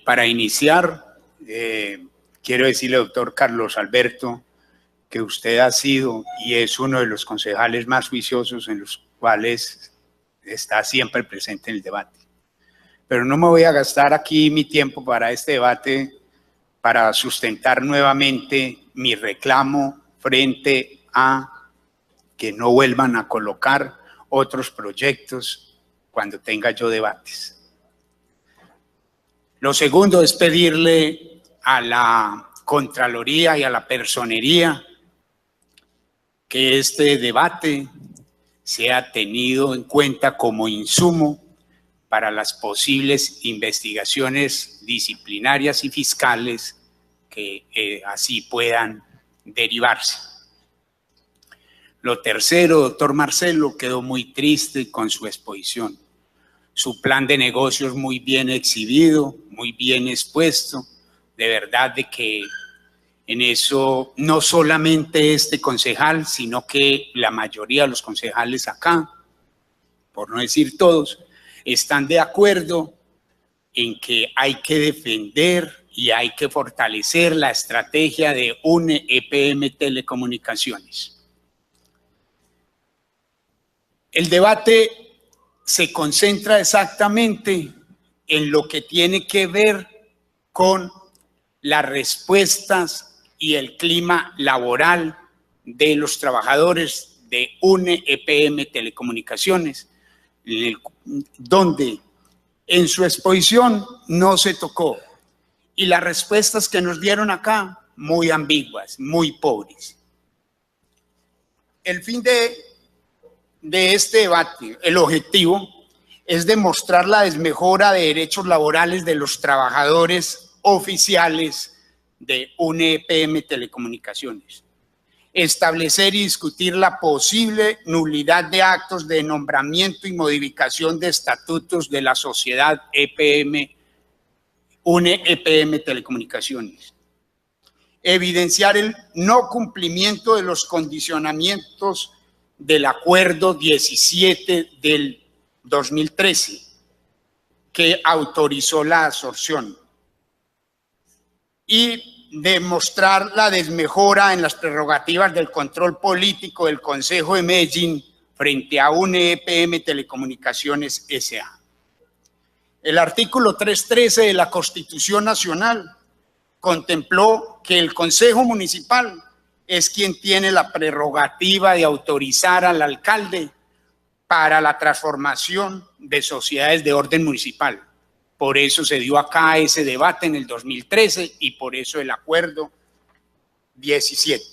Para iniciar, quiero decirle, doctor Carlos Alberto, que usted ha sido y es uno de los concejales más juiciosos en los cuales está siempre presente en el debate. Pero no me voy a gastar aquí mi tiempo para este debate para sustentar nuevamente mi reclamo frente a que no vuelvan a colocar otros proyectos cuando tenga yo debates. Lo segundo es pedirle a la Contraloría y a la Personería que este debate sea tenido en cuenta como insumo para las posibles investigaciones disciplinarias y fiscales que así puedan derivarse. Lo tercero, doctor Marcelo, quedó muy triste con su exposición. Su plan de negocios muy bien exhibido, muy bien expuesto. De verdad de que en eso no solamente este concejal, sino que la mayoría de los concejales acá, por no decir todos, están de acuerdo en que hay que defender y hay que fortalecer la estrategia de UNE EPM Telecomunicaciones. El debate se concentra exactamente en lo que tiene que ver con las respuestas y el clima laboral de los trabajadores de UNE EPM Telecomunicaciones, donde en su exposición no se tocó y las respuestas que nos dieron acá muy ambiguas, muy pobres. El fin de este debate, el objetivo es demostrar la desmejora de derechos laborales de los trabajadores oficiales de UNE EPM Telecomunicaciones. Establecer y discutir la posible nulidad de actos de nombramiento y modificación de estatutos de la sociedad UNE EPM Telecomunicaciones. Evidenciar el no cumplimiento de los condicionamientos del Acuerdo 17 del 2013 que autorizó la absorción y demostrar la desmejora en las prerrogativas del control político del Consejo de Medellín frente a UNE EPM Telecomunicaciones S.A. El artículo 313 de la Constitución Nacional contempló que el Consejo Municipal es quien tiene la prerrogativa de autorizar al alcalde para la transformación de sociedades de orden municipal. Por eso se dio acá ese debate en el 2013 y por eso el acuerdo 17.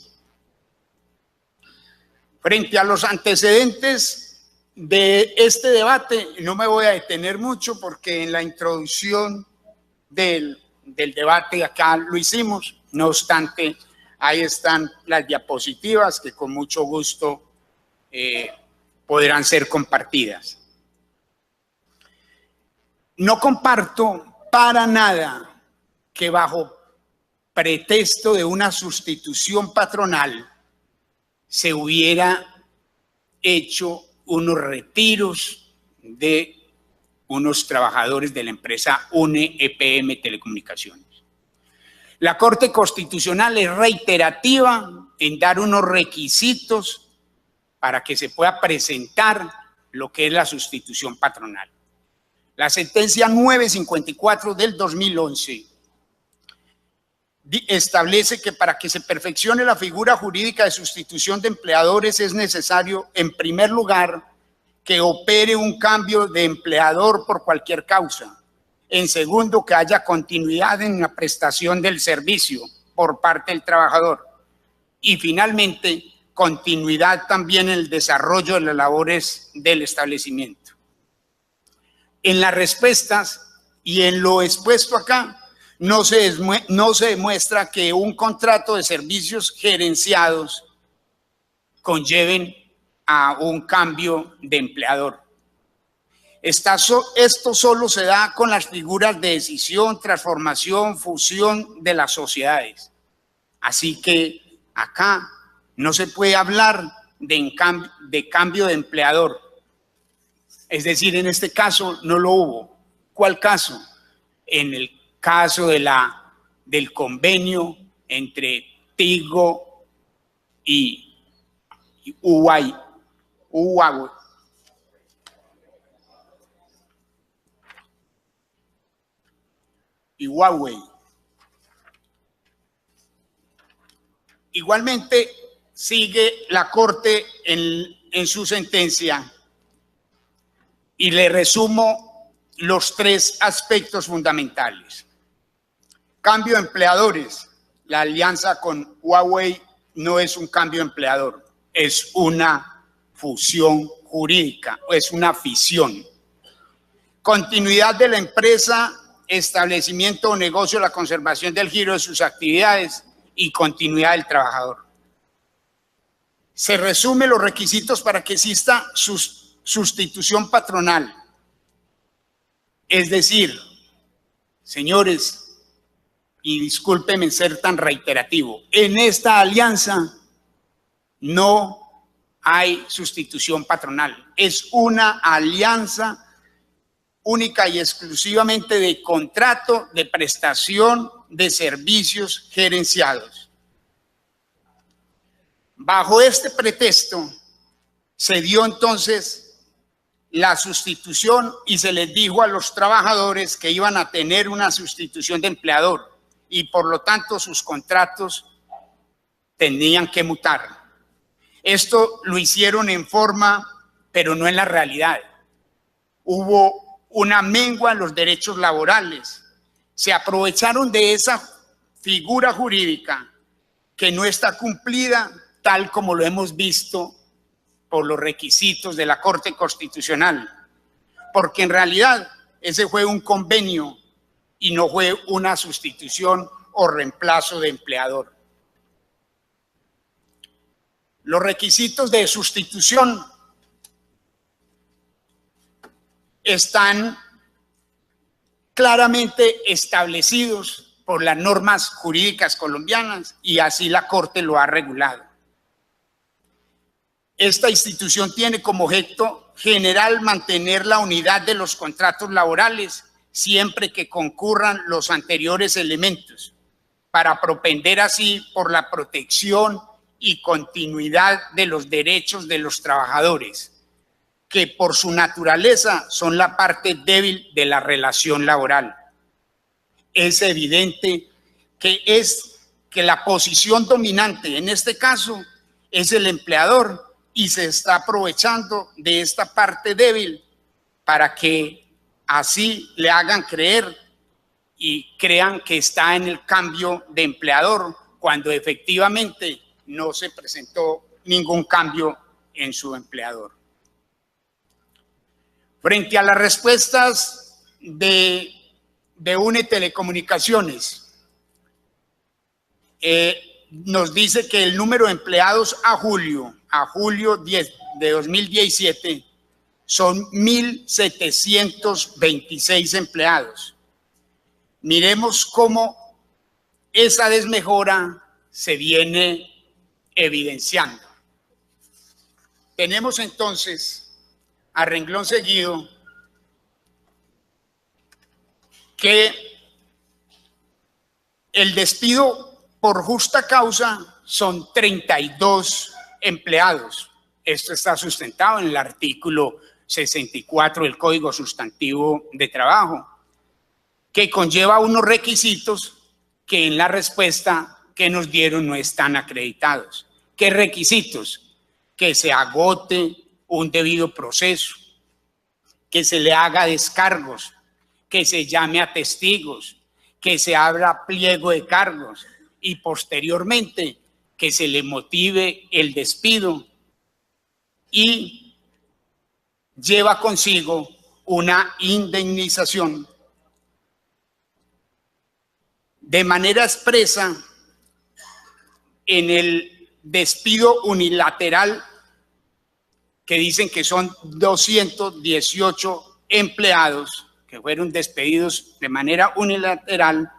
Frente a los antecedentes de este debate, no me voy a detener mucho porque en la introducción del debate acá lo hicimos. No obstante, ahí están las diapositivas que con mucho gusto podrán ser compartidas. No comparto para nada que bajo pretexto de una sustitución patronal se hubiera hecho unos retiros de unos trabajadores de la empresa UNE EPM Telecomunicaciones. La Corte Constitucional es reiterativa en dar unos requisitos para que se pueda presentar lo que es la sustitución patronal. La sentencia 954 del 2011 establece que para que se perfeccione la figura jurídica de sustitución de empleadores es necesario, en primer lugar, que opere un cambio de empleador por cualquier causa. En segundo, que haya continuidad en la prestación del servicio por parte del trabajador. Y finalmente, continuidad también en el desarrollo de las labores del establecimiento. En las respuestas y en lo expuesto acá, no se demuestra que un contrato de servicios gerenciados conlleven a un cambio de empleador. Esto solo se da con las figuras de decisión, transformación, fusión de las sociedades. Así que acá no se puede hablar de cambio de empleador. Es decir, en este caso no lo hubo. ¿Cuál caso? En el caso del convenio entre Tigo y Huawei. Igualmente, sigue la Corte en su sentencia y le resumo los tres aspectos fundamentales. Cambio de empleadores. La alianza con Huawei no es un cambio de empleador, es una fusión jurídica, es una fisión. Continuidad de la empresa, establecimiento o negocio, la conservación del giro de sus actividades y continuidad del trabajador. Se resumen los requisitos para que exista sustitución patronal. Es decir, señores, y discúlpenme ser tan reiterativo, en esta alianza no hay sustitución patronal. Es una alianza única y exclusivamente de contrato de prestación de servicios gerenciados. Bajo este pretexto se dio entonces la sustitución y se les dijo a los trabajadores que iban a tener una sustitución de empleador y por lo tanto sus contratos tenían que mutar. Esto lo hicieron en forma, pero no en la realidad. Hubo una mengua en los derechos laborales. Se aprovecharon de esa figura jurídica que no está cumplida tal como lo hemos visto por los requisitos de la Corte Constitucional, porque en realidad ese fue un convenio y no fue una sustitución o reemplazo de empleador. Los requisitos de sustitución están claramente establecidos por las normas jurídicas colombianas y así la Corte lo ha regulado. Esta institución tiene como objeto general mantener la unidad de los contratos laborales siempre que concurran los anteriores elementos, para propender así por la protección y continuidad de los derechos de los trabajadores, que por su naturaleza son la parte débil de la relación laboral. Es evidente que la posición dominante en este caso es el empleador y se está aprovechando de esta parte débil para que así le hagan creer y crean que está en el cambio de empleador cuando efectivamente no se presentó ningún cambio en su empleador. Frente a las respuestas de UNE Telecomunicaciones, nos dice que el número de empleados a julio 10 de 2017 son 1.726 empleados. Miremos cómo esa desmejora se viene evidenciando. Tenemos entonces a renglón seguido que el despido por justa causa son 32 empleados. Esto está sustentado en el artículo 64 del Código Sustantivo de Trabajo, que conlleva unos requisitos que en la respuesta que nos dieron no están acreditados. ¿Qué requisitos? Que se agote un debido proceso, que se le haga descargos, que se llame a testigos, que se abra pliego de cargos y posteriormente que se le motive el despido y lleva consigo una indemnización. De manera expresa, en el despido unilateral, que dicen que son 218 empleados que fueron despedidos de manera unilateral,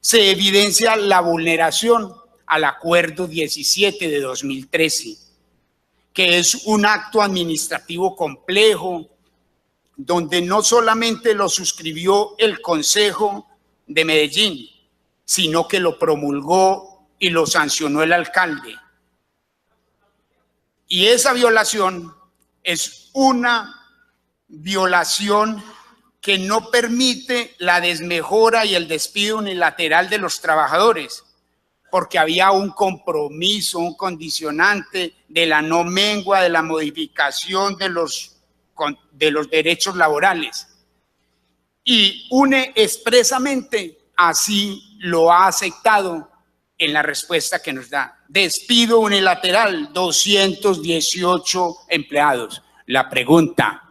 se evidencia la vulneración al Acuerdo 17 de 2013, que es un acto administrativo complejo, donde no solamente lo suscribió el Consejo de Medellín, sino que lo promulgó y lo sancionó el alcalde. Y esa violación es una violación que no permite la desmejora y el despido unilateral de los trabajadores, porque había un compromiso, un condicionante de la no mengua, de la modificación de los derechos laborales. Y UNE expresamente así lo ha aceptado en la respuesta que nos da. Despido unilateral, 218 empleados. La pregunta: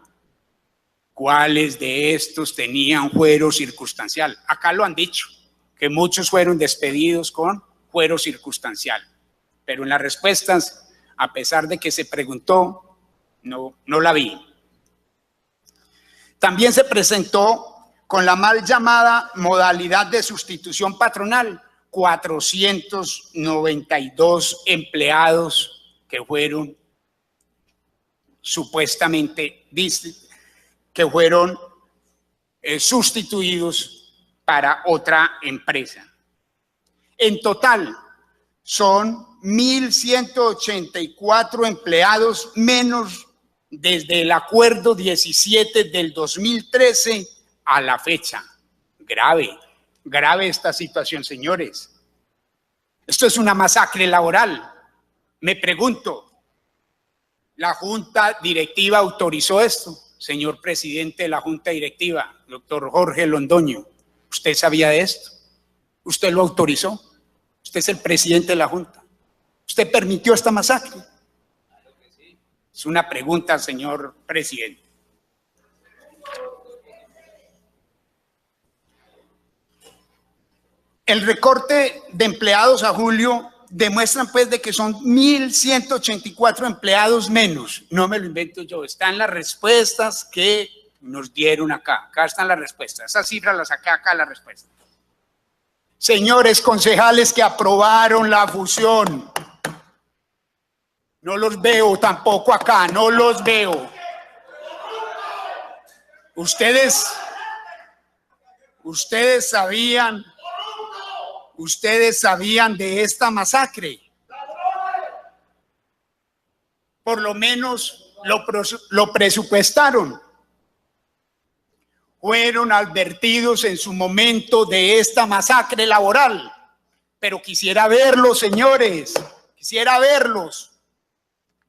¿cuáles de estos tenían fuero circunstancial? Acá lo han dicho, que muchos fueron despedidos con fuero circunstancial, pero en las respuestas, a pesar de que se preguntó, no la vi. También se presentó con la mal llamada modalidad de sustitución patronal, 492 empleados que fueron supuestamente sustituidos para otra empresa. En total, son 1.184 empleados menos desde el acuerdo 17 del 2013 a la fecha. Grave esta situación, señores. Esto es una masacre laboral. Me pregunto, ¿la Junta Directiva autorizó esto? Señor presidente de la Junta Directiva, doctor Jorge Londoño, ¿usted sabía de esto? ¿Usted lo autorizó? Usted es el presidente de la Junta. ¿Usted permitió esta masacre? Es una pregunta, señor presidente. El recorte de empleados a julio demuestran pues de que son 1.184 empleados menos. No me lo invento yo, están las respuestas que nos dieron acá. Acá están las respuestas, esas cifras las saqué acá, las respuestas. Señores concejales que aprobaron la fusión, no los veo tampoco acá, no los veo. Ustedes sabían de esta masacre. Por lo menos lo presupuestaron. Fueron advertidos en su momento de esta masacre laboral. Pero quisiera verlos, señores, quisiera verlos.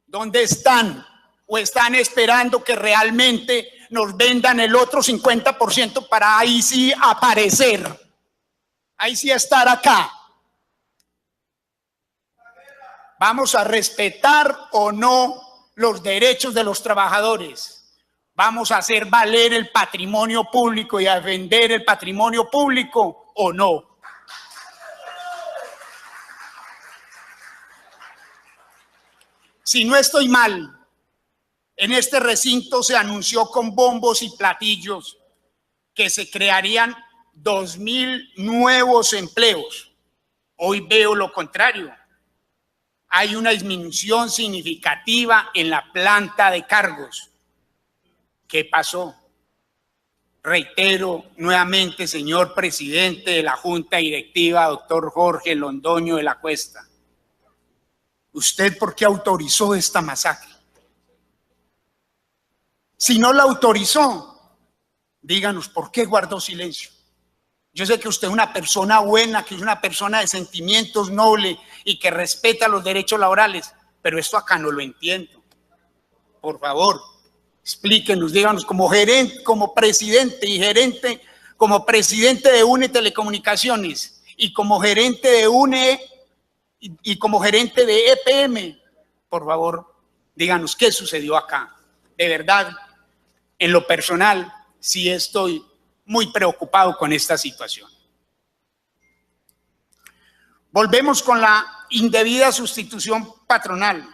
¿Dónde están? ¿O están esperando que realmente nos vendan el otro 50% para ahí sí aparecer? Ahí sí estar acá. ¿Vamos a respetar o no los derechos de los trabajadores? ¿Vamos a hacer valer el patrimonio público y a defender el patrimonio público o no? Si no estoy mal, en este recinto se anunció con bombos y platillos que se crearían 2.000 nuevos empleos. Hoy veo lo contrario. Hay una disminución significativa en la planta de cargos. ¿Qué pasó? Reitero nuevamente, señor presidente de la Junta Directiva, doctor Jorge Londoño de la Cuesta, ¿usted por qué autorizó esta masacre? Si no la autorizó, díganos por qué guardó silencio. Yo sé que usted es una persona buena, que es una persona de sentimientos nobles y que respeta los derechos laborales, pero esto acá no lo entiendo. Por favor, explíquenos, díganos como gerente, como presidente y gerente, como presidente de UNE Telecomunicaciones y como gerente de UNE y como gerente de EPM, por favor, díganos qué sucedió acá. De verdad, en lo personal, sí estoy muy preocupado con esta situación. Volvemos con la indebida sustitución patronal.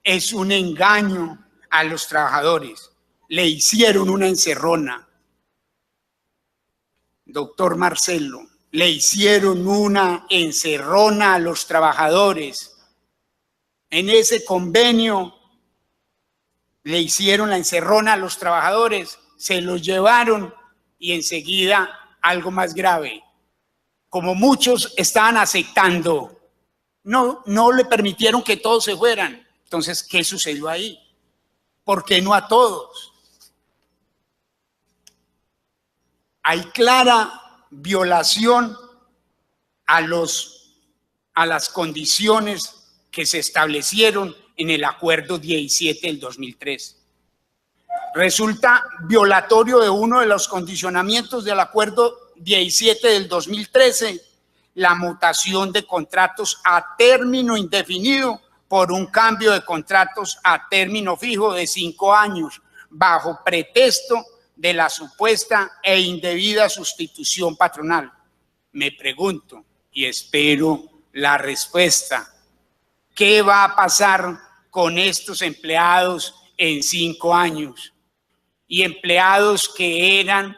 Es un engaño a los trabajadores. Le hicieron una encerrona. Doctor Marcelo, le hicieron una encerrona a los trabajadores. En ese convenio le hicieron la encerrona a los trabajadores, se los llevaron y enseguida algo más grave. Como muchos estaban aceptando, no le permitieron que todos se fueran. Entonces, ¿qué sucedió ahí? ¿Por qué no a todos? Hay clara violación a las condiciones que se establecieron en el Acuerdo 17 del 2003. Resulta violatorio de uno de los condicionamientos del Acuerdo 17 del 2013, la mutación de contratos a término indefinido por un cambio de contratos a término fijo de 5 años, bajo pretexto de la supuesta e indebida sustitución patronal. Me pregunto y espero la respuesta. ¿Qué va a pasar con estos empleados en 5 años? Y empleados que eran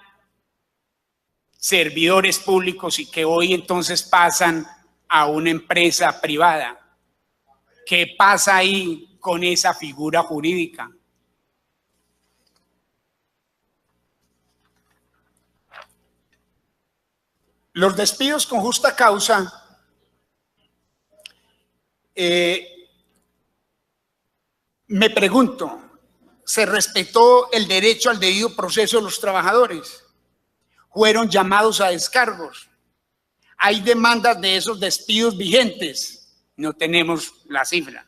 servidores públicos y que hoy entonces pasan a una empresa privada. ¿Qué pasa ahí con esa figura jurídica? Los despidos con justa causa me pregunto, ¿se respetó el derecho al debido proceso de los trabajadores? ¿Fueron llamados a descargos? ¿Hay demandas de esos despidos vigentes? No tenemos la cifra.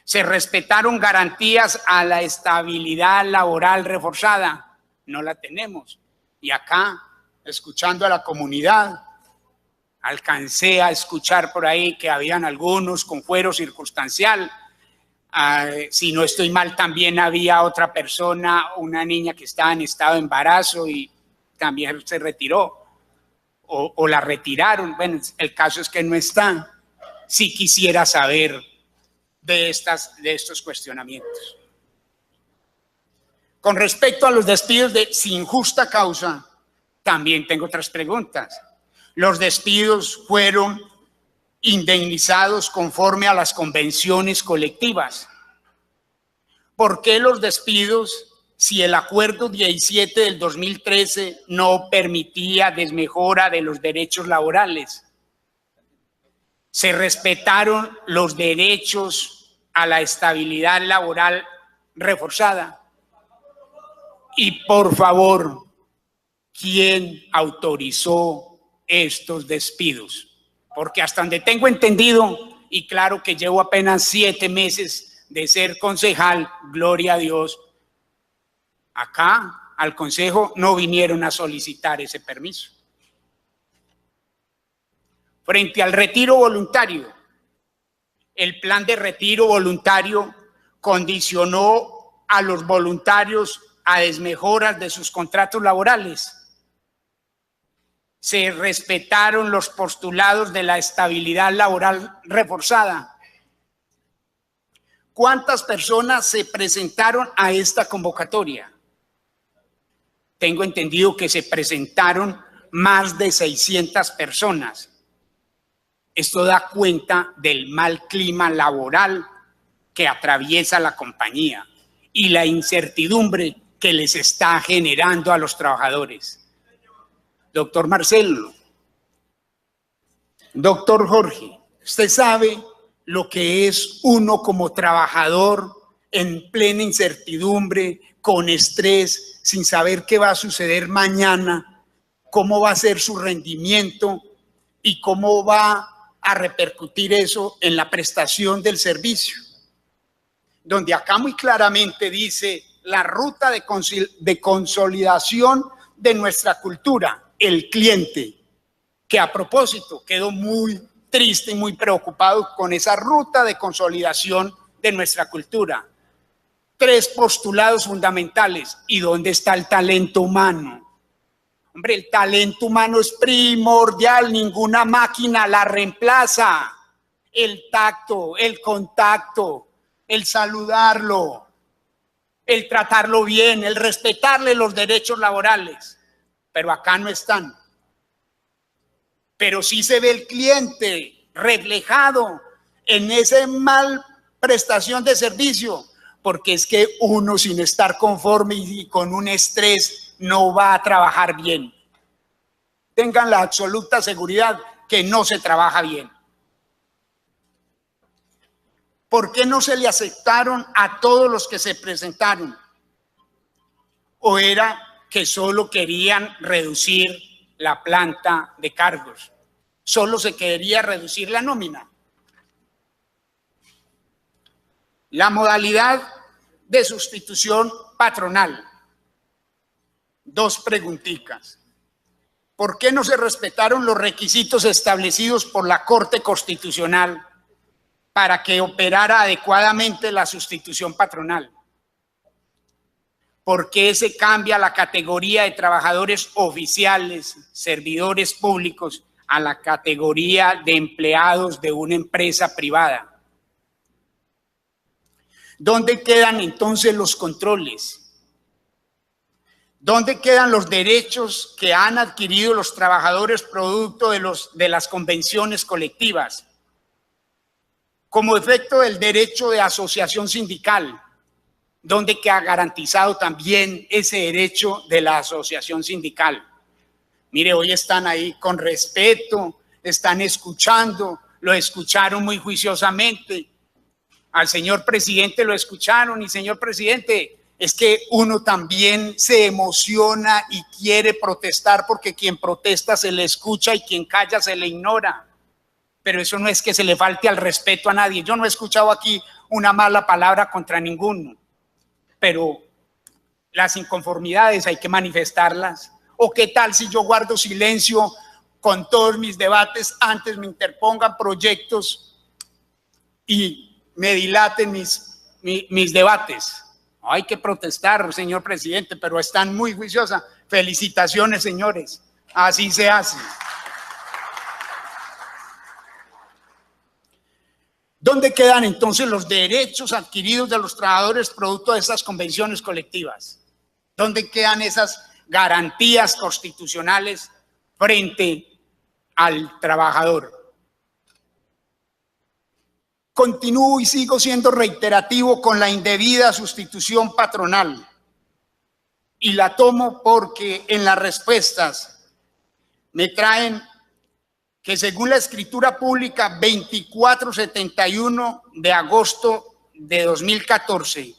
¿Se respetaron garantías a la estabilidad laboral reforzada? No la tenemos. Y acá, escuchando a la comunidad, alcancé a escuchar por ahí que habían algunos con fuero circunstancial. Si no estoy mal, también había otra persona, una niña que estaba en estado de embarazo y también se retiró o la retiraron. Bueno, el caso es que no está. Sí quisiera saber de estos cuestionamientos. Con respecto a los despidos sin justa causa, también tengo otras preguntas. Los despidos fueron indemnizados conforme a las convenciones colectivas. ¿Por qué los despidos si el Acuerdo 17 del 2013 no permitía desmejora de los derechos laborales? ¿Se respetaron los derechos a la estabilidad laboral reforzada? Y por favor, ¿quién autorizó estos despidos? Porque hasta donde tengo entendido, y claro que llevo apenas 7 meses de ser concejal, gloria a Dios, acá al consejo no vinieron a solicitar ese permiso. Frente al retiro voluntario, el plan de retiro voluntario condicionó a los voluntarios a desmejoras de sus contratos laborales. Se respetaron los postulados de la estabilidad laboral reforzada. ¿Cuántas personas se presentaron a esta convocatoria? Tengo entendido que se presentaron más de 600 personas. Esto da cuenta del mal clima laboral que atraviesa la compañía y la incertidumbre que les está generando a los trabajadores. Doctor Marcelo, doctor Jorge, ¿usted sabe lo que es uno como trabajador en plena incertidumbre, con estrés, sin saber qué va a suceder mañana, cómo va a ser su rendimiento y cómo va a repercutir eso en la prestación del servicio? Donde acá muy claramente dice la ruta de consolidación de nuestra cultura, el cliente, que a propósito quedó muy triste y muy preocupado con esa ruta de consolidación de nuestra cultura. 3 postulados fundamentales. ¿Y dónde está el talento humano? Hombre, el talento humano es primordial, ninguna máquina la reemplaza. El tacto, el contacto, el saludarlo, el tratarlo bien, el respetarle los derechos laborales. Pero acá no están. Pero sí se ve el cliente reflejado en esa mal prestación de servicio, porque es que uno sin estar conforme y con un estrés no va a trabajar bien. tengan la absoluta seguridad que no se trabaja bien. ¿Por qué no se le aceptaron a todos los que se presentaron? ¿O era que solo querían reducir la planta de cargos? Solo se quería reducir la nómina. La modalidad de sustitución patronal. Dos preguntitas. ¿Por qué no se respetaron los requisitos establecidos por la Corte Constitucional para que operara adecuadamente la sustitución patronal? ¿Por qué se cambia la categoría de trabajadores oficiales, servidores públicos, a la categoría de empleados de una empresa privada? ¿Dónde quedan entonces los controles? ¿Dónde quedan los derechos que han adquirido los trabajadores producto de las convenciones colectivas? Como efecto del derecho de asociación sindical, ¿dónde queda garantizado también ese derecho de la asociación sindical? Mire, hoy están ahí con respeto, están escuchando, lo escucharon muy juiciosamente. Al señor presidente lo escucharon y, señor presidente, es que uno también se emociona y quiere protestar porque quien protesta se le escucha y quien calla se le ignora. Pero eso no es que se le falte al respeto a nadie. Yo no he escuchado aquí una mala palabra contra ninguno, pero las inconformidades hay que manifestarlas. ¿O qué tal si yo guardo silencio con todos mis debates, antes me interpongan proyectos y me dilaten mis debates? Hay que protestar, señor presidente, pero están muy juiciosas. Felicitaciones, señores. Así se hace. ¿Dónde quedan entonces los derechos adquiridos de los trabajadores producto de esas convenciones colectivas? ¿Dónde quedan esas garantías constitucionales frente al trabajador? Continúo y sigo siendo reiterativo con la indebida sustitución patronal y la tomo porque en las respuestas me traen que según la escritura pública 2471 de agosto de 2014,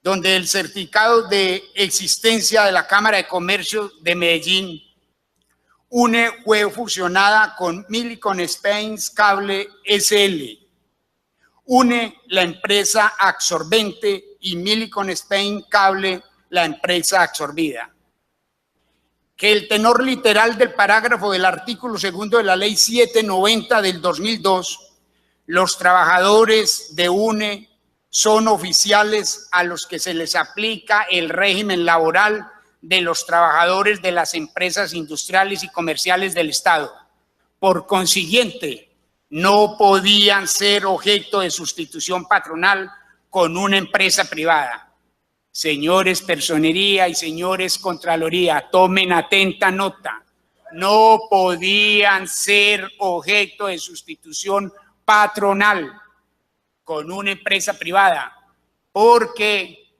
donde el certificado de existencia de la Cámara de Comercio de Medellín, UNE fue fusionada con Millicom Spain Cable SL. UNE, la empresa absorbente, y Millicom Spain Cable, la empresa absorbida. Que el tenor literal del parágrafo del artículo 2 de la Ley 790 del 2002, los trabajadores de UNE son oficiales a los que se les aplica el régimen laboral de los trabajadores de las empresas industriales y comerciales del Estado. Por consiguiente, no podían ser objeto de sustitución patronal con una empresa privada. Señores Personería y señores Contraloría, tomen atenta nota. No podían ser objeto de sustitución patronal con una empresa privada porque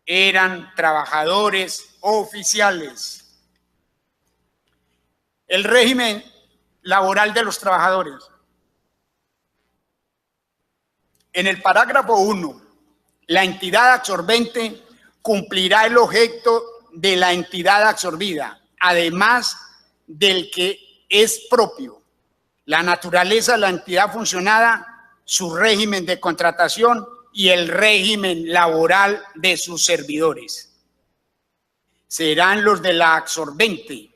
eran trabajadores oficiales. El régimen laboral de los trabajadores. En el parágrafo 1, la entidad absorbente cumplirá el objeto de la entidad absorbida, además del que es propio, la naturaleza de la entidad funcionada, su régimen de contratación y el régimen laboral de sus servidores. Serán los de la absorbente,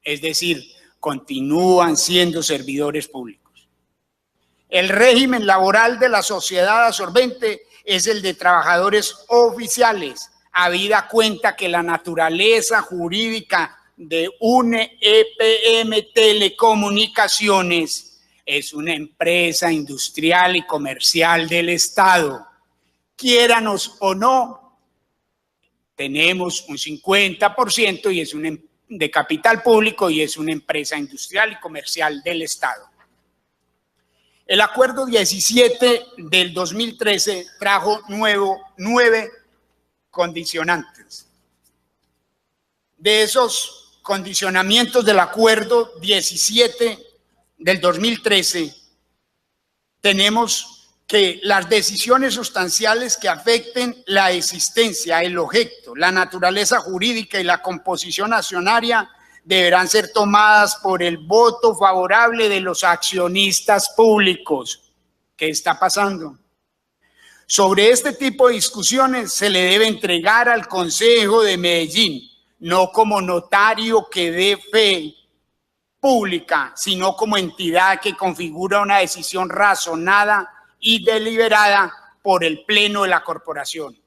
es decir, continúan siendo servidores públicos. El régimen laboral de la sociedad absorbente es el de trabajadores oficiales, habida cuenta que la naturaleza jurídica de UNE EPM Telecomunicaciones es una empresa industrial y comercial del Estado. Quiéranos o no, tenemos un 50% y es de capital público y es una empresa industrial y comercial del Estado. El acuerdo 17 del 2013 trajo 9 condicionantes. de esos condicionamientos del acuerdo 17 del 2013, tenemos que las decisiones sustanciales que afecten la existencia, el objeto, la naturaleza jurídica y la composición accionaria deberán ser tomadas por el voto favorable de los accionistas públicos. ¿Qué está pasando? Sobre este tipo de discusiones se le debe entregar al Consejo de Medellín, no como notario que dé fe pública, sino como entidad que configura una decisión razonada y deliberada por el Pleno de la Corporación.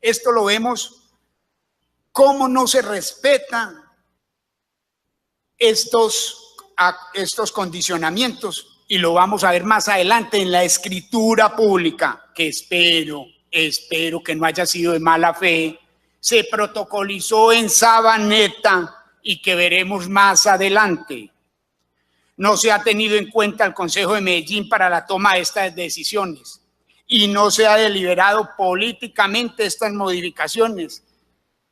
Esto lo vemos cómo no se respetan estos condicionamientos, y lo vamos a ver más adelante en la escritura pública, que espero que no haya sido de mala fe, se protocolizó en Sabaneta y que veremos más adelante. No se ha tenido en cuenta el Consejo de Medellín para la toma de estas decisiones y no se ha deliberado políticamente estas modificaciones,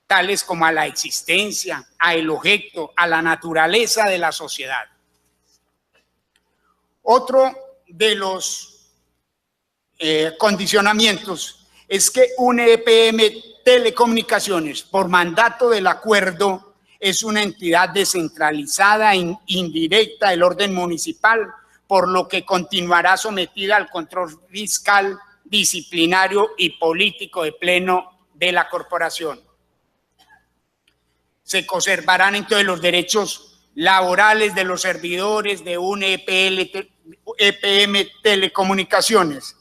tales como a la existencia, al objeto, a la naturaleza de la sociedad. Otro de los condicionamientos es que un EPM Telecomunicaciones, por mandato del acuerdo, es una entidad descentralizada e indirecta del orden municipal, por lo que continuará sometida al control fiscal, disciplinario y político de pleno de la corporación. Se conservarán entonces los derechos laborales de los servidores de un EPM Telecomunicaciones,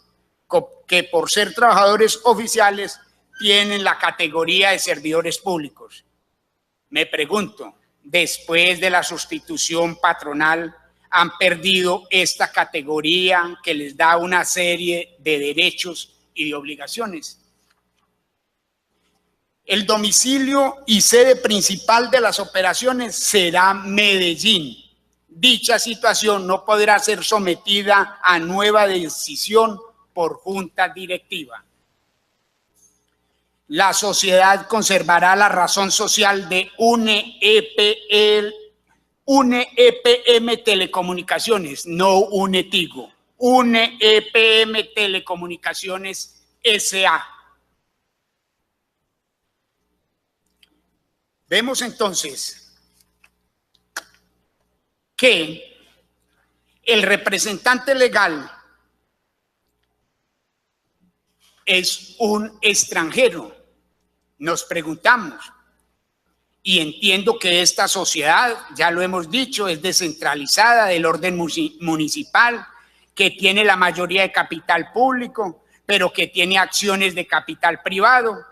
que por ser trabajadores oficiales tienen la categoría de servidores públicos. Me pregunto, después de la sustitución patronal, han perdido esta categoría que les da una serie de derechos y de obligaciones. El domicilio y sede principal de las operaciones será Medellín. Dicha situación no podrá ser sometida a nueva decisión por junta directiva. La sociedad conservará la razón social de un EPM Telecomunicaciones, no un ETIGO, un EPM Telecomunicaciones S.A. Vemos entonces que el representante legal es un extranjero. Nos preguntamos, y entiendo que esta sociedad, ya lo hemos dicho, es descentralizada del orden municipal, que tiene la mayoría de capital público, pero que tiene acciones de capital privado,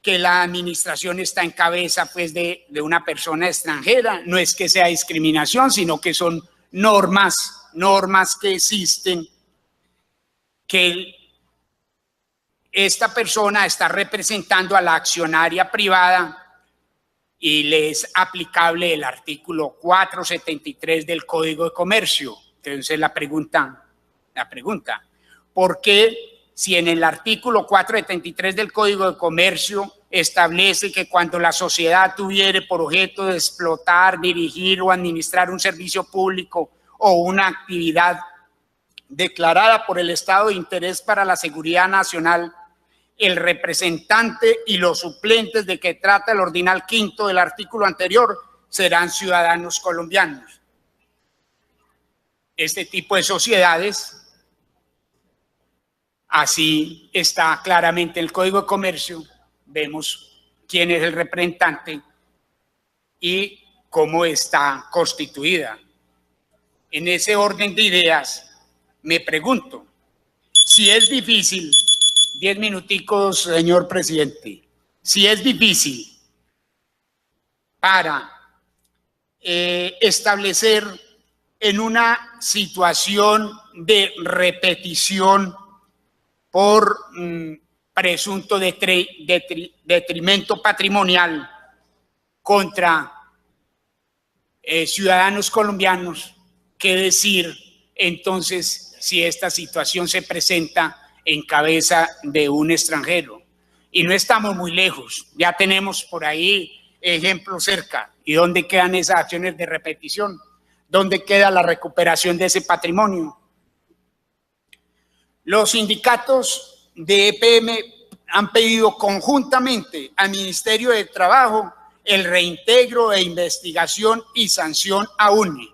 que la administración está en cabeza pues de una persona extranjera. No es que sea discriminación, sino que son normas que existen, que esta persona está representando a la accionaria privada y le es aplicable el artículo 473 del Código de Comercio. Entonces la pregunta, ¿por qué si en el artículo 473 del Código de Comercio establece que cuando la sociedad tuviere por objeto de explotar, dirigir o administrar un servicio público o una actividad declarada por el Estado de interés para la seguridad nacional, el representante y los suplentes de que trata el ordinal quinto del artículo anterior serán ciudadanos colombianos? Este tipo de sociedades, así está claramente en el Código de Comercio, vemos quién es el representante y cómo está constituida. En ese orden de ideas, me pregunto, si es difícil, 10 minuticos, señor presidente, si es difícil para establecer en una situación de repetición por presunto detrimento patrimonial contra ciudadanos colombianos, ¿qué decir entonces si esta situación se presenta en cabeza de un extranjero? Y no estamos muy lejos, ya tenemos por ahí ejemplo cerca. ¿Y dónde quedan esas acciones de repetición? ¿Dónde queda la recuperación de ese patrimonio? Los sindicatos de EPM han pedido conjuntamente al Ministerio de Trabajo el reintegro de investigación y sanción a UNE.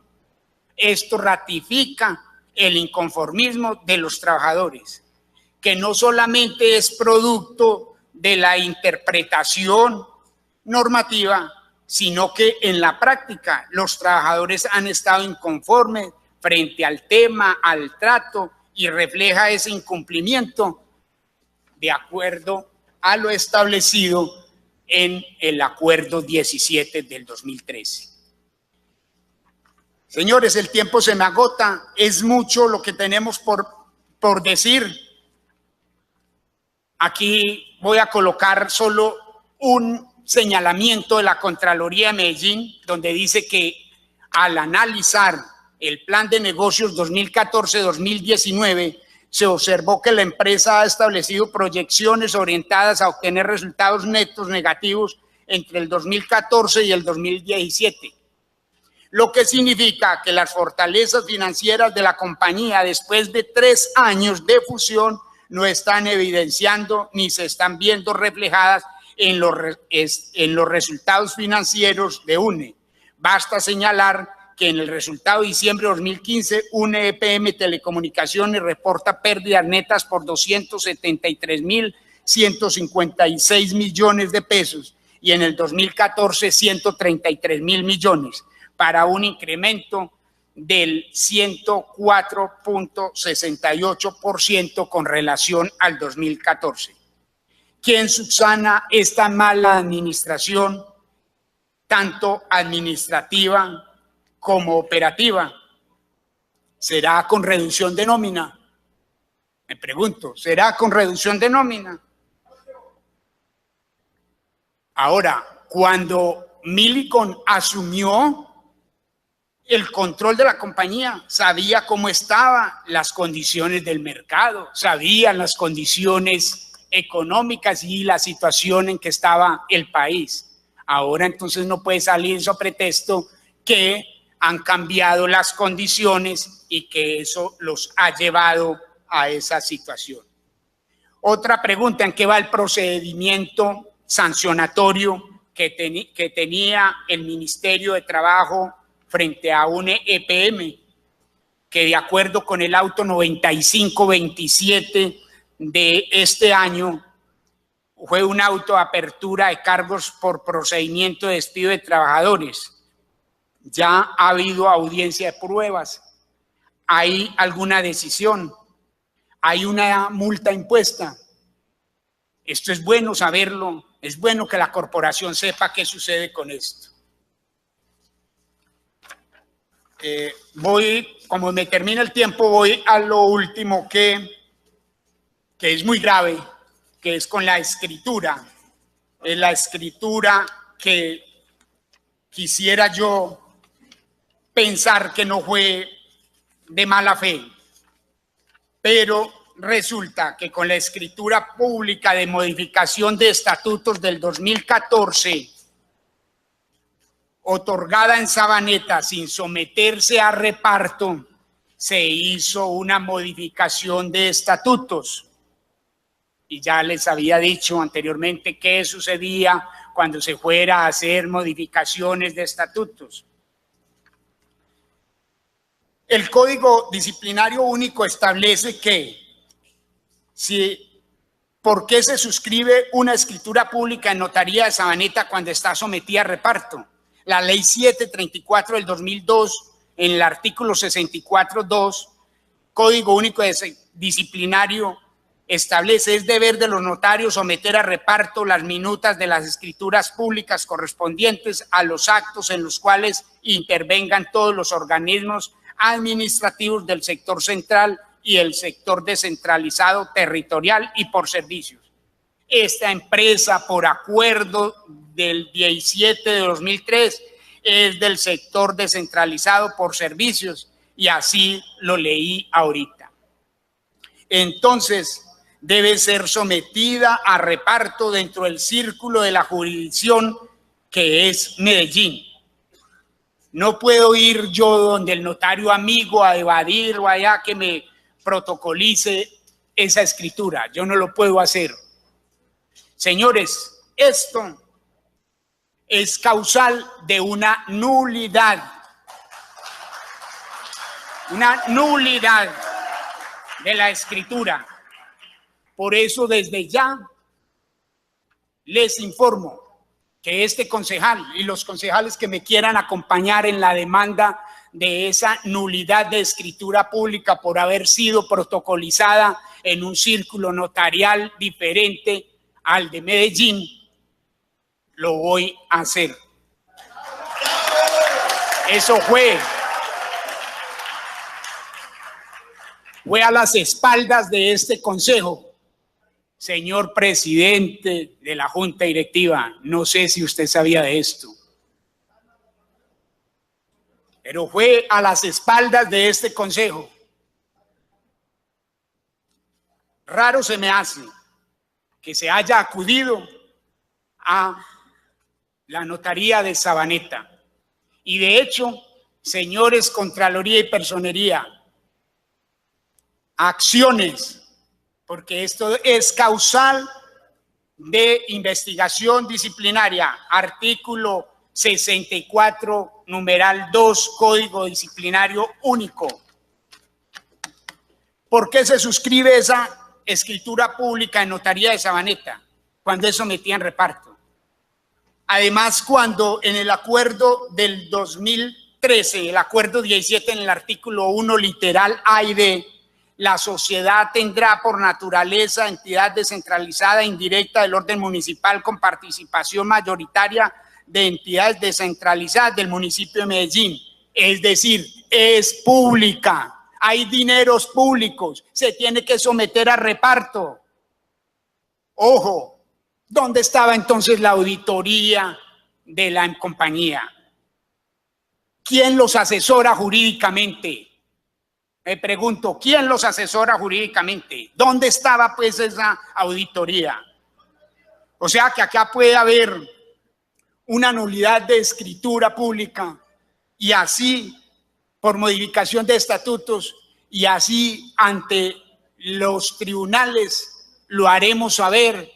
Esto ratifica el inconformismo de los trabajadores, que no solamente es producto de la interpretación normativa, sino que en la práctica los trabajadores han estado inconformes frente al tema, al trato, y refleja ese incumplimiento de acuerdo a lo establecido en el acuerdo 17 del 2013. Señores, el tiempo se me agota, es mucho lo que tenemos por decir. Aquí voy a colocar solo un señalamiento de la Contraloría de Medellín, donde dice que al analizar el plan de negocios 2014-2019, se observó que la empresa ha establecido proyecciones orientadas a obtener resultados netos negativos entre el 2014 y el 2017, lo que significa que las fortalezas financieras de la compañía después de 3 años de fusión no están evidenciando ni se están viendo reflejadas en los resultados financieros de UNE. Basta señalar que en el resultado de diciembre de 2015, UNE EPM Telecomunicaciones reporta pérdidas netas por 273.156 millones de pesos y en el 2014 133.000 millones, para un incremento del 104.68% con relación al 2014. ¿Quién subsana esta mala administración, tanto administrativa como operativa? ¿Será con reducción de nómina? Me pregunto, ¿será con reducción de nómina? Ahora, cuando Millicom asumió el control de la compañía, sabía cómo estaban las condiciones del mercado, sabía las condiciones económicas y la situación en que estaba el país. Ahora entonces no puede salir eso a pretexto que han cambiado las condiciones y que eso los ha llevado a esa situación. Otra pregunta: ¿en qué va el procedimiento sancionatorio que tenía el Ministerio de Trabajo frente a UNE EPM? Que de acuerdo con el auto 9527 de este año, fue un auto de apertura de cargos por procedimiento de despido de trabajadores. Ya ha habido audiencia de pruebas, hay alguna decisión, hay una multa impuesta. Esto es bueno saberlo, es bueno que la corporación sepa qué sucede con esto. Como me termina el tiempo, voy a lo último que es muy grave, que es con la escritura. Es la escritura que quisiera yo pensar que no fue de mala fe, pero resulta que con la escritura pública de modificación de estatutos del 2014, otorgada en Sabaneta sin someterse a reparto, se hizo una modificación de estatutos. Y ya les había dicho anteriormente qué sucedía cuando se fuera a hacer modificaciones de estatutos. El Código Disciplinario Único establece que ¿por qué se suscribe una escritura pública en notaría de Sabaneta cuando está sometida a reparto? La Ley 734 del 2002, en el artículo 64.2, Código Único Disciplinario, establece: es deber de los notarios someter a reparto las minutas de las escrituras públicas correspondientes a los actos en los cuales intervengan todos los organismos administrativos del sector central y el sector descentralizado territorial y por servicios. Esta empresa, por acuerdo del 17 de 2003, es del sector descentralizado por servicios, y así lo leí ahorita. Entonces, debe ser sometida a reparto dentro del círculo de la jurisdicción que es Medellín. No puedo ir yo donde el notario amigo a evadir o allá que me protocolice esa escritura. Yo no lo puedo hacer. Señores, esto es causal de una nulidad. Una nulidad de la escritura. Por eso desde ya les informo que este concejal y los concejales que me quieran acompañar en la demanda de esa nulidad de escritura pública por haber sido protocolizada en un círculo notarial diferente al de Medellín, lo voy a hacer. Eso fue a las espaldas de este consejo. Señor presidente de la Junta Directiva, no sé si usted sabía de esto, pero fue a las espaldas de este consejo. Raro se me hace que se haya acudido a la notaría de Sabaneta. Y de hecho, señores Contraloría y Personería, acciones, porque esto es causal de investigación disciplinaria, artículo 64, numeral 2, Código Disciplinario Único. ¿Por qué se suscribe esa escritura pública en notaría de Sabaneta cuando es sometida en reparto? Además, cuando en el acuerdo del 2013, el acuerdo 17 en el artículo 1, literal A y B, la sociedad tendrá por naturaleza entidad descentralizada e indirecta del orden municipal con participación mayoritaria de entidades descentralizadas del municipio de Medellín. Es decir, es pública, hay dineros públicos, se tiene que someter a reparto. Ojo, ¿dónde estaba entonces la auditoría de la compañía? ¿Quién los asesora jurídicamente? Me pregunto, ¿quién los asesora jurídicamente? ¿Dónde estaba pues esa auditoría? O sea que acá puede haber una nulidad de escritura pública y así por modificación de estatutos y así ante los tribunales lo haremos saber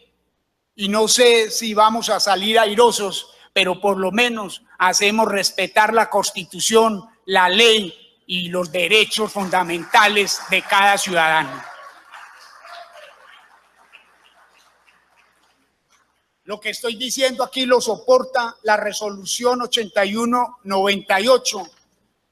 y no sé si vamos a salir airosos, pero por lo menos hacemos respetar la Constitución, la ley y los derechos fundamentales de cada ciudadano. Lo que estoy diciendo aquí lo soporta la resolución 8198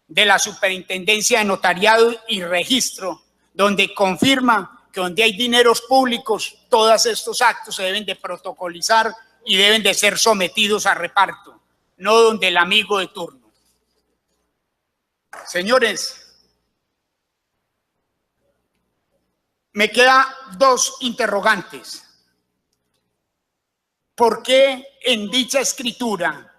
de la Superintendencia de Notariado y Registro, donde confirma que donde hay dineros públicos, todos estos actos se deben de protocolizar y deben de ser sometidos a reparto, no donde el amigo de turno. Señores, me quedan dos interrogantes. ¿Por qué en dicha escritura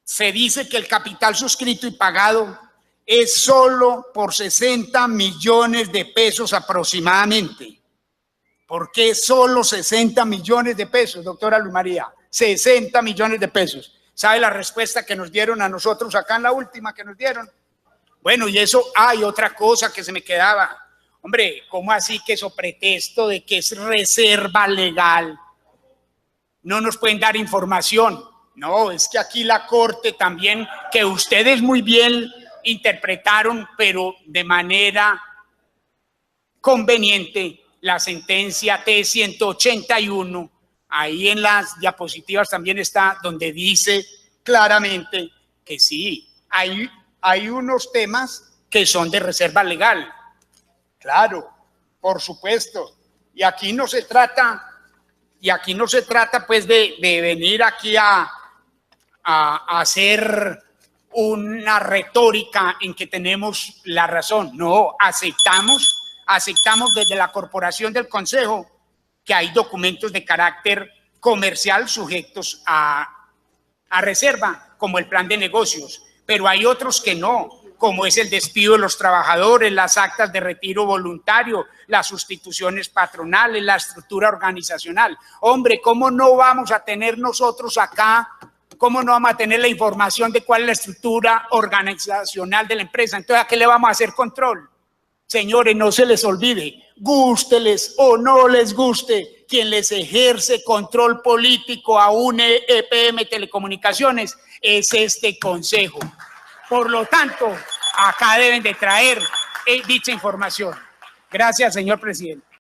se dice que el capital suscrito y pagado es solo por 60 millones de pesos aproximadamente? ¿Por qué solo 60 millones de pesos, doctora Luz María? 60 millones de pesos. ¿Sabe la respuesta que nos dieron a nosotros acá en la última que nos dieron? Bueno, y eso, hay otra cosa que se me quedaba. Hombre, ¿cómo así que eso pretexto de que es reserva legal? No nos pueden dar información. No, es que aquí la Corte también, que ustedes muy bien interpretaron, pero de manera conveniente, la sentencia T-181, ahí en las diapositivas también está, donde dice claramente que sí, hay unos temas que son de reserva legal. Claro, por supuesto. Y aquí no se trata pues de venir aquí a hacer una retórica en que tenemos la razón. No, aceptamos desde la corporación del Consejo que hay documentos de carácter comercial sujetos a reserva, como el plan de negocios, pero hay otros que no, como es el despido de los trabajadores, las actas de retiro voluntario, las sustituciones patronales, la estructura organizacional. Hombre, ¿cómo no vamos a tener nosotros acá ¿cómo no vamos a tener la información de cuál es la estructura organizacional de la empresa? Entonces, ¿a qué le vamos a hacer control? Señores, no se les olvide, gústeles o no les guste, quien les ejerce control político a un EPM Telecomunicaciones es este consejo. Por lo tanto, acá deben de traer dicha información. Gracias, señor presidente.